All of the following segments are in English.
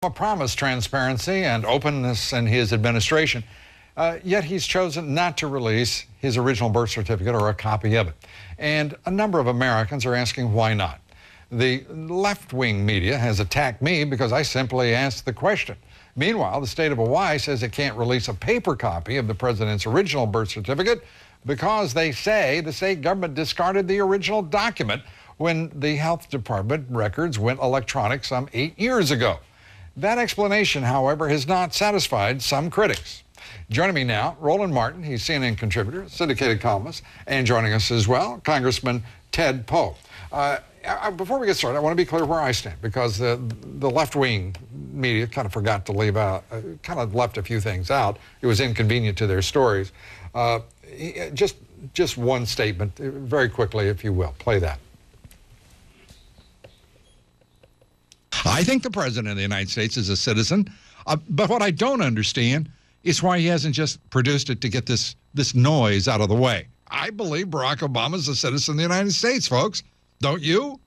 Promised transparency and openness in his administration, yet he's chosen not to release his original birth certificate or a copy of it. And a number of Americans are asking why not. The left-wing media has attacked me because I simply asked the question. Meanwhile, the state of Hawaii says it can't release a paper copy of the president's original birth certificate because they say the state government discarded the original document when the health department records went electronic some 8 years ago. That explanation, however, has not satisfied some critics. Joining me now, Roland Martin. He's CNN contributor, syndicated columnist, and joining us as well, Congressman Ted Poe. Before we get started, I want to be clear where I stand, because the left-wing media kind of forgot to leave out, kind of left a few things out. It was inconvenient to their stories. Just one statement, very quickly, if you will. Play that. I think the President of the United States is a citizen, but what I don't understand is why he hasn't just produced it to get this noise out of the way. I believe Barack Obama is a citizen of the United States, folks. Don't you?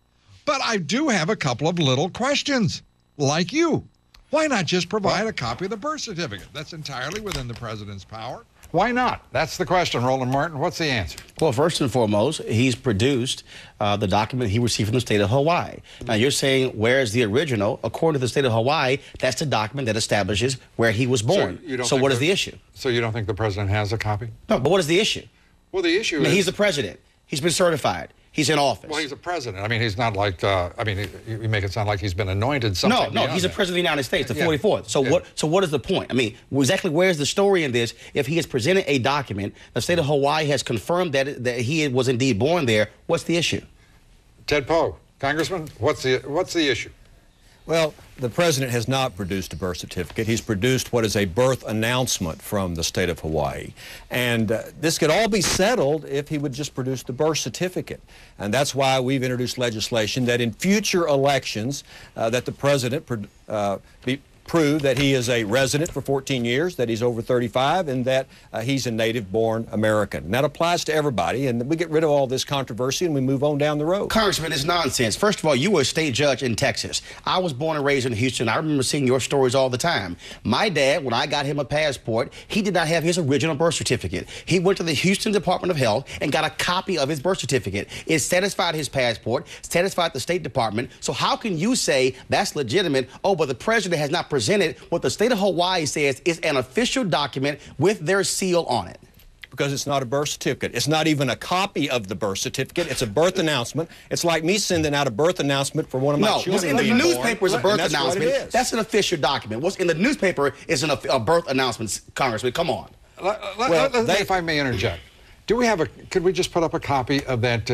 But I do have a couple of little questions, like you. Why not just provide a copy of the birth certificate? That's entirely within the President's power. Why not? That's the question, Roland Martin. What's the answer? Well, first and foremost, he's produced the document he received from the state of Hawaii. Now, you're saying, where's the original? According to the state of Hawaii, that's the document that establishes where he was born. So what is the issue? So you don't think the president has a copy? No, but what is the issue? Well, the issue is... he's the president. He's been certified. He's in office. Well, he's a president. I mean, he's not like, you make it sound like he's been anointed something. No, he's a president of the United States, the 44th. So yeah. What is the point? I mean, exactly where's the story in this? If he has presented a document, the state of Hawaii has confirmed that he was indeed born there, what's the issue? Ted Poe, Congressman, what's the issue? Well, the president has not produced a birth certificate. He's produced what is a birth announcement from the state of Hawaii. And this could all be settled if he would just produce the birth certificate. And that's why we've introduced legislation that in future elections that the president prove that he is a resident for 14 years, that he's over 35, and that he's a native-born American. And that applies to everybody, and we get rid of all this controversy and we move on down the road. Congressman, it's nonsense. First of all, you were a state judge in Texas. I was born and raised in Houston. I remember seeing your stories all the time. My dad, when I got him a passport, he did not have his original birth certificate. He went to the Houston Department of Health and got a copy of his birth certificate. It satisfied his passport, satisfied the State Department. So how can you say that's legitimate? Oh, but the president has not presented what the state of Hawaii says is an official document with their seal on it. Because it's not a birth certificate. It's not even a copy of the birth certificate. It's a birth announcement. It's like me sending out a birth announcement for one of my children. What's in the newspaper is a birth announcement. That's an official document. What's in the newspaper is a birth announcement, Congressman. Come on. If I may interject. Could we just put up a copy of that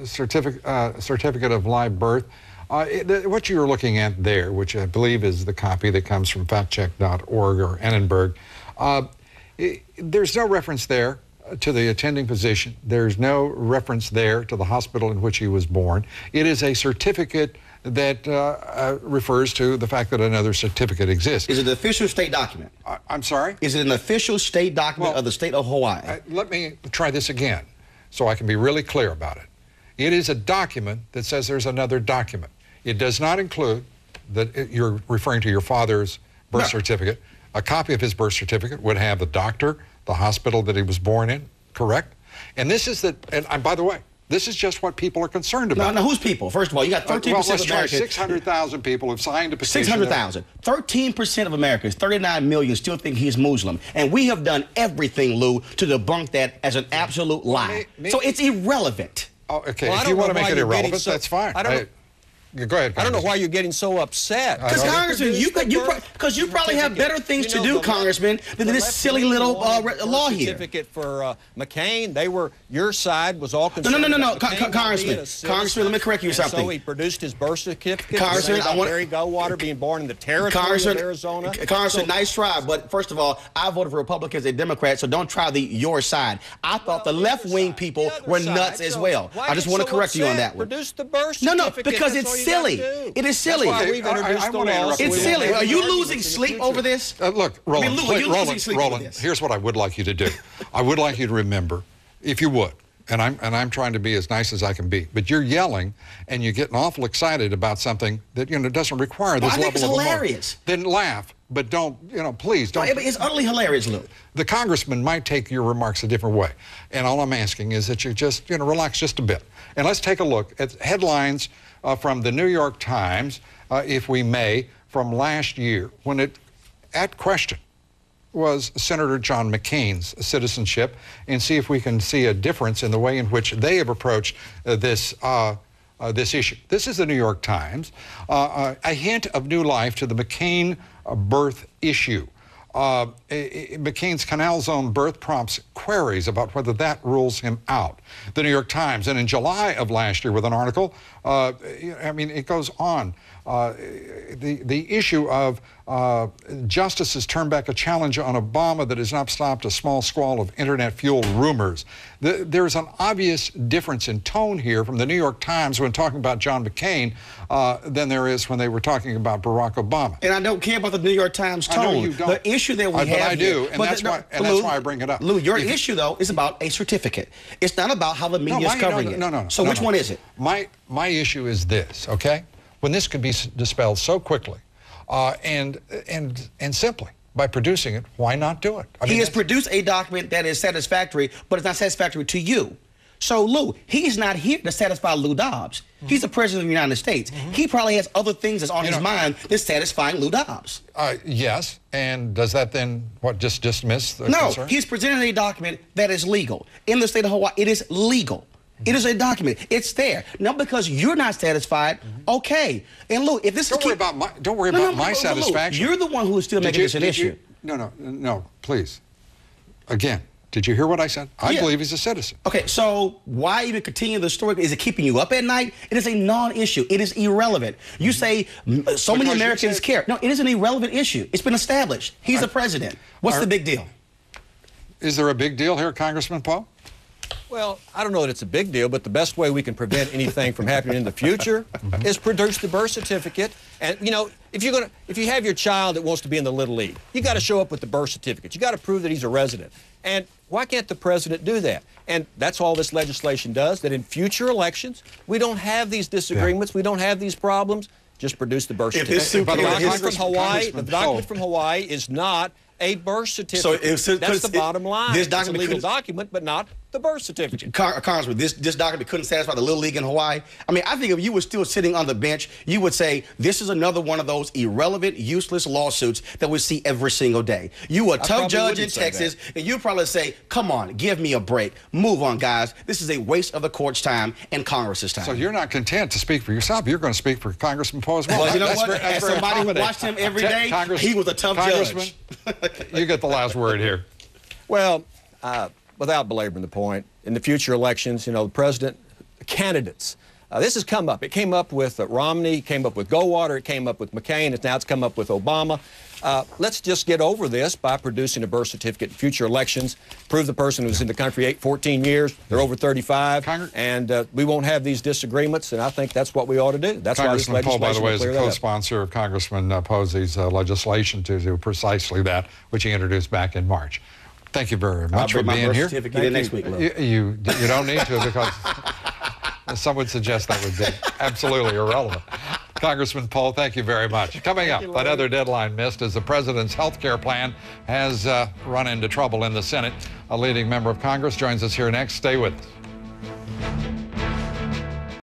certificate of live birth? What you're looking at there, which I believe is the copy that comes from factcheck.org or Annenberg, there's no reference there to the attending physician. There's no reference there to the hospital in which he was born. It is a certificate that refers to the fact that another certificate exists. Is it an official state document? I'm sorry? Is it an official state document of the state of Hawaii? Let me try this again so I can be really clear about it. It is a document that says there's another document. It does not include that you're referring to your father's birth certificate. A copy of his birth certificate would have the doctor, the hospital that he was born in, correct? And this is and by the way, this is just what people are concerned about. No, who's people? First of all, you got 13% of Americans. 600,000 people have signed a petition. 600,000. 13% of Americans, 39 million, still think he's Muslim. And we have done everything, Lou, to debunk that as an absolute lie. So it's irrelevant. Oh, okay, well, if you want to make it irrelevant, that's fine. Go ahead. I don't know why you're getting so upset. Because, Congressman, you probably have better things to do, Congressman, than this silly little law here. Certificate for McCain, they were, your side was all concerned. No, Congressman, let me correct you something. So he produced his birth certificate. Congressman, I want Barry Goldwater being born in the territory of Arizona. Congressman, nice try, but first of all, I voted for Republicans and Democrats, so don't try your side. I thought the left-wing people were nuts as well. I just want to correct you on that one. Produce the birth certificate. No, because it's silly. It is silly. It's silly. Are you losing sleep over this? Look, Roland, Roland, here's what I would like you to do. I would like you to remember, if you would, And I'm trying to be as nice as I can be. But you're yelling and you're getting awful excited about something that, doesn't require this level of emotion. I think it's hilarious. Then laugh, but don't, please don't. It's utterly hilarious, Lou. The congressman might take your remarks a different way. And all I'm asking is that you just, relax just a bit. And let's take a look at headlines from the New York Times, if we may, from last year, when at question was Senator John McCain's citizenship, and see if we can see a difference in the way in which they have approached this issue. This is the New York Times. A hint of new life to the McCain birth issue. McCain's Canal Zone birth prompts queries about whether that rules him out. The New York Times, and in July of last year with an article, it goes on. The issue of justices turn back a challenge on Obama that has not stopped a small squall of internet-fueled rumors. There's an obvious difference in tone here from the New York Times when talking about John McCain than there is when they were talking about Barack Obama. And I don't care about the New York Times tone. I know you don't. The issue that we have but I do, here, and that's why I bring it up. Lou, your issue, though, is about a certificate. It's not about how the media is covering it. No. So which one is it? My issue is this, okay? When this could be dispelled so quickly and simply by producing it, why not do it? He has produced a document that is satisfactory, but it's not satisfactory to you. So, Lou, he's not here to satisfy Lou Dobbs. He's the president of the United States. He probably has other things that's on his mind that's satisfying Lou Dobbs. Yes, and does that then, just dismiss the No, concern? he's presented a document that is legal. In the state of Hawaii, it is legal. It is a document. It's there. Now, because you're not satisfied, okay. And Lou, if this don't worry about my satisfaction. Lou, you're the one who is still making this an issue. No, please. Again, did you hear what I said? I believe he's a citizen. Okay, so why even continue the story? Is it keeping you up at night? It is a non-issue. It is irrelevant. You say so many Americans care. No, it is an irrelevant issue. It's been established. He's the president. What's the big deal? Is there a big deal here, Congressman Paul? Well, I don't know that it's a big deal, but the best way we can prevent anything from happening in the future is produce the birth certificate. And, if you have your child that wants to be in the Little League, you got to show up with the birth certificate. You got to prove that he's a resident. And why can't the president do that? And that's all this legislation does, that in future elections, we don't have these disagreements, we don't have these problems. Just produce the birth certificate. By the way, the document from Hawaii is not a birth certificate. So that's the bottom line. This it's a legal document, but not the birth certificate. Congressman, this document couldn't satisfy the Little League in Hawaii. I think if you were still sitting on the bench, you would say this is another one of those irrelevant, useless lawsuits that we see every single day. You a tough judge in Texas, and you probably say, come on, give me a break. Move on, guys. This is a waste of the court's time and Congress's time. So you're not content to speak for yourself. You're going to speak for Congressman Paul as well. Well, you know what? As somebody who watched him every day, he was a tough judge. You get the last word here. Well, without belaboring the point, in the future elections, the president, candidates, this has come up. It came up with Romney, it came up with Goldwater, it came up with McCain, now it's come up with Obama. Let's just get over this by producing a birth certificate in future elections, prove the person who's in the country 14 years, they're over 35, and we won't have these disagreements, and I think that's what we ought to do. That's why this legislation Paul, by the way, is a co-sponsor co-sponsor of Congressman Posey's legislation to do precisely that, which he introduced back in March. Thank you very much for being here. Next week, you don't need to, because some would suggest that would be absolutely irrelevant. Congressman Paul, thank you very much. Coming up, another deadline missed as the president's health care plan has run into trouble in the Senate. A leading member of Congress joins us here next. Stay with us.